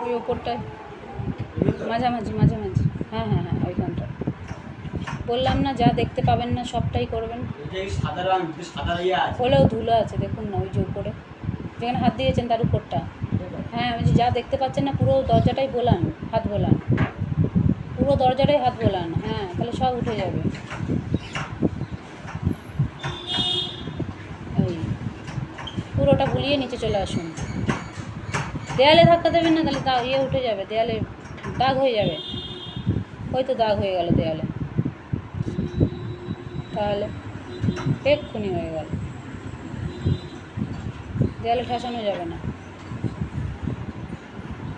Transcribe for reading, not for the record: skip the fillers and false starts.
ওই ওপরটায় মাঝামাঝি মাঝামাঝি। হ্যাঁ হ্যাঁ হ্যাঁ ওইখানটা বললাম না, যা দেখতে পাবেন না সবটাই করবেন। হলেও ধুলো আছে দেখুন না, ওই যে উপরে যেখানে হাত দিয়েছেন তার উপরটা। হ্যাঁ ওই যে যা দেখতে পাচ্ছেন না, পুরো দরজাটাই বোলান, হাত বোলান, পুরো দরজাটাই হাত বোলান। হ্যাঁ তাহলে সব উঠে যাবে। এই পুরোটা বুলিয়ে নিচে চলে আসুন। দেয়ালে ধাক্কা দেবেন না, তাহলে ইয়ে উঠে যাবে, দেয়ালে দাগ হয়ে যাবে। ওই তো দাগ হয়ে গেল দেয়ালে, তাহলে এক্ষুনি হয়ে গেল। দেয়ালে ঠাসানো যাবে না।